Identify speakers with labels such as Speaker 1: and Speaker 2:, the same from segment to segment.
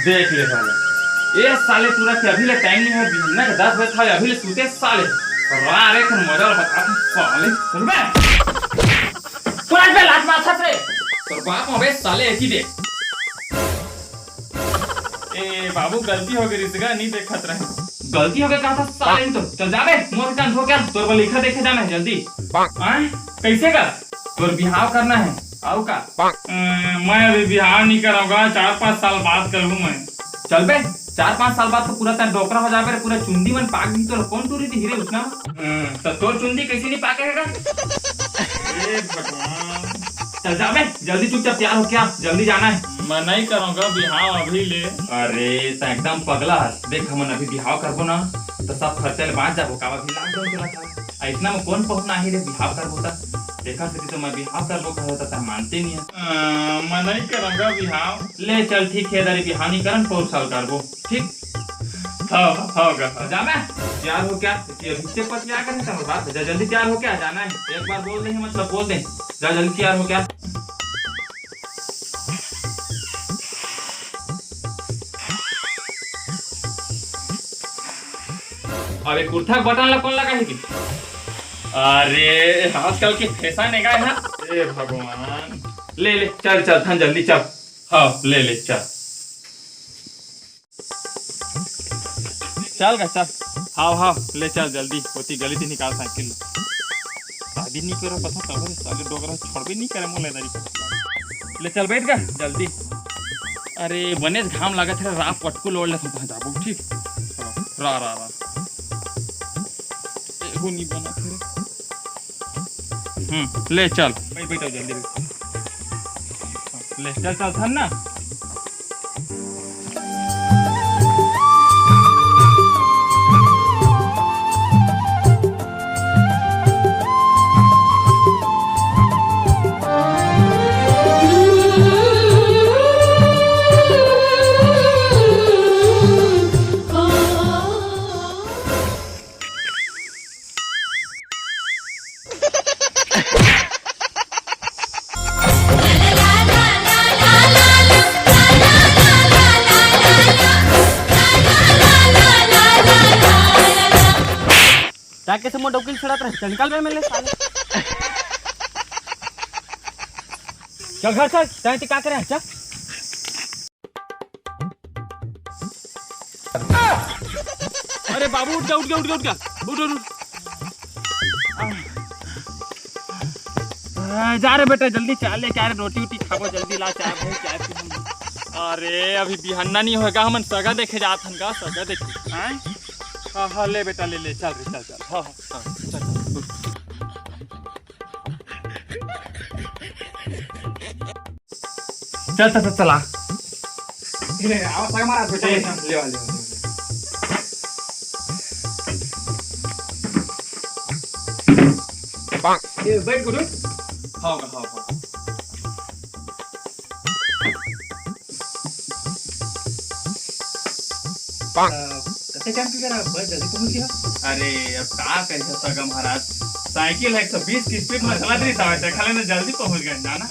Speaker 1: देख ले साले ये साले पूरा के अभी ले टाइम नहीं है बिहन्ना के 10 बजे था अभी ले सूते साले रे के मजा बता साले सुन बे पूरा पे लात माथा से तोर बाप अबे साले ऐसी दे ए बाबू गलती हो गई इसका नहीं देखत रहे गलती हो गई कहा था साले तो चल जाबे मोर कान हो गया तोर को लिखा देखे जाना है जल्दी हां कैसे कर तोर बिहाव करना है आओ का मैं अभी बिहाव नहीं कराऊंगा 4-5 साल बाद करूँ मैं चल बे 4-5 साल बाद तो पूरा तेरा डोकरा हो जाबे पूरा चुंदी मन पाक दी तो कौन टूरी थी हीरे उसना तो तोर चुंदी कैसे नहीं पाकेगा ए भगवान चल जा बे जल्दी चुपचाप तैयार हो क्या जल्दी जाना है मैं नहीं करूंगा बिहाव अभी ले अरे तो एकदम पगला देख हम अभी बिहाव करबो ना तो सब खर्चे बांट जाबो का अभी लॉकडाउन चला था इतना में कौन पहुंचना ही रे बिहाव करबो ता देखा से तो मैं बिहाव करबो कहता था मानते नहीं है मैं नहीं करूंगा बिहाव ले चल ठीक है दारी बिहाव नहीं करन 4 साल करबो ठीक होगा जा मैं तैयार हो क्या ये रिश्ते पर क्या करने का बात है जल्दी तैयार हो क्या जाना है एक बार बोल दे मतलब बोल दे जा जल्दी तैयार हो क्या अरे कुर्ता बटन ला कौन लगा है की अरे आजकल के फैशन है क्या ए भगवान ले ले चल चल थान जल्दी चल हाँ ले ले चल चल गा चल हाँ ले चल जल्दी होती गली थी निकाल साइकिल शादी नहीं करो पता कब साले डोगरा छोड़ भी नहीं करे मोले दरी ले चल बैठ गा जल्दी अरे बने घाम लगा थे रात पटकू लोड़ ले तुम जाबो ठीक रा एगो नहीं बना थे ले चल बैठो जल्दी ले चल चल था ना
Speaker 2: जाके से मोटा उकिल छड़ात रहे निकाल बे मेले साले चल घर चल तय का करे चल
Speaker 1: अरे बाबू उठ जा जा रे बेटा जल्दी चाय ले क्या रे रोटी वोटी खाबो जल्दी ला चाय भाई चाय पी अरे अभी बिहन्ना नहीं होगा हम सगा देखे जात हन का सगा देखे हैं हाँ ले बेटा ले चल रे चल हाँ चल चला
Speaker 2: आवाज मारा बेटा ले ये बैठ गुरु
Speaker 1: हाँ
Speaker 2: कैसे टाइम की करा बस जल्दी पहुंच गया
Speaker 1: अरे अब का कह सका महाराज साइकिल 120 की स्पीड में चला रही था खाले ना जल्दी पहुंच गए जाना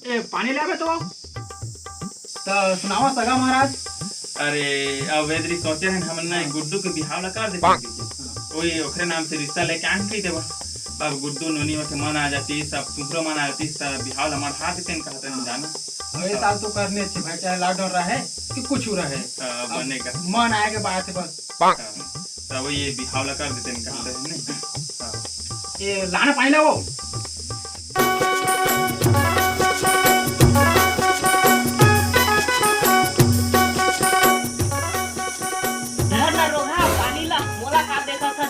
Speaker 2: ए पानी ले आबे तो सुनावा सगा महाराज
Speaker 1: अरे अब वेदरी सोचे हैं हम ना गुड्डू के बिहाव ला कर देते वही ओकरे नाम से रिश्ता लेके आन कही देबा अब गुड्डू नोनी में मन आ जाती सब तुमरो मन आ जाती सब बिहाव हमार हाथ देते कहते हैं जाना
Speaker 2: ये साल तो करने अच्छे भाई चाहे लॉकडाउन रहे कि कुछ रहे
Speaker 1: बनेगा
Speaker 2: मन आए के बात है बस
Speaker 1: तब ये बिहाव ला कर देते कहते हैं नहीं
Speaker 2: ये लाना पानी ला वो
Speaker 3: पानी ला मोला का देता था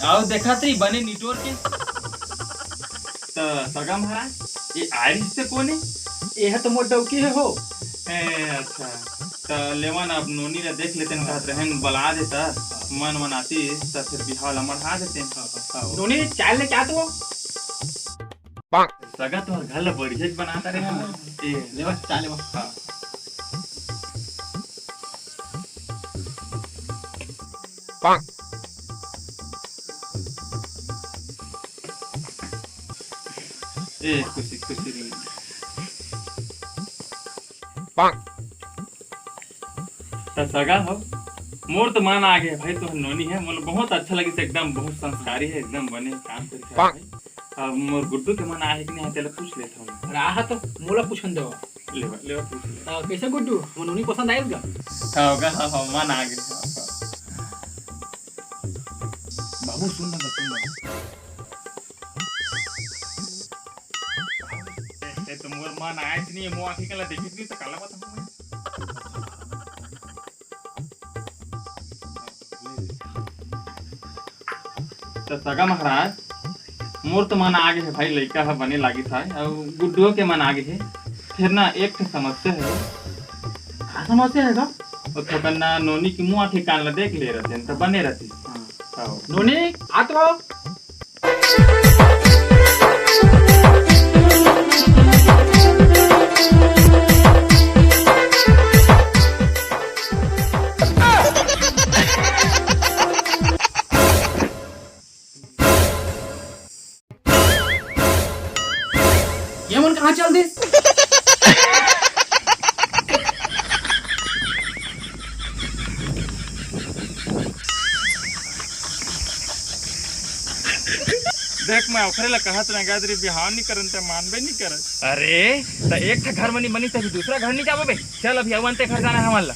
Speaker 1: आओ देखा त्री बने निटोर के तो सगा महाराज ये आयरिश से कौन है
Speaker 2: ये तो मोर डौकी है हो
Speaker 1: अच्छा तो लेवन अब नोनी ला देख लेते हैं कहते हैं बला देता मन मनाती तो फिर बिहाव ला मढ़ा देते हैं
Speaker 2: नोनी चाय ले क्या तो
Speaker 1: सगा तो घर ला बढ़िया बनाता रहे
Speaker 2: ले बस चाय ले बस
Speaker 1: ए खुशी खुशी रही। तो सगा हो मोर तो मान आ गया भाई, तो नोनी है मोर बहुत अच्छा लगी से, एकदम बहुत संस्कारी है, एकदम बने काम करके भाई। अब मोर गुड्डू के मन आए कि नहीं तेरे पूछ लेता हूँ।
Speaker 2: राहा तो मोला पूछन दो।
Speaker 1: लेवा लेवा पूछ ले।
Speaker 2: कैसे गुड्डू मनोनी पसंद आएगा?
Speaker 1: होगा हाँ मन आ गया। बाबू सुन ना सुन ना, ए तो मोर मन आए कि नहीं मुआ की कला देखी थी तो काला बात हम तो सगा महाराज मोर तो मन आगे है भाई, लड़का है बने लागी था और गुड्डुओं के मन आगे है। फिर ना एक समस्या है।
Speaker 2: का समस्या है का?
Speaker 1: और थकन्ना नोनी की मुंह ठिकान ला देख ले रहते तो बने रहती। हाँ
Speaker 2: नोनी आत हो। ये मन कहाँ चल दी?
Speaker 1: देख मैं ओखरे ला कहत ना गादरी बिहाव नहीं करन ते मानबे नहीं करत। अरे तो एक था घर मनी बनी तो दूसरा घर नहीं जाबे। चल अभी अवन ते घर जाना है हमारा।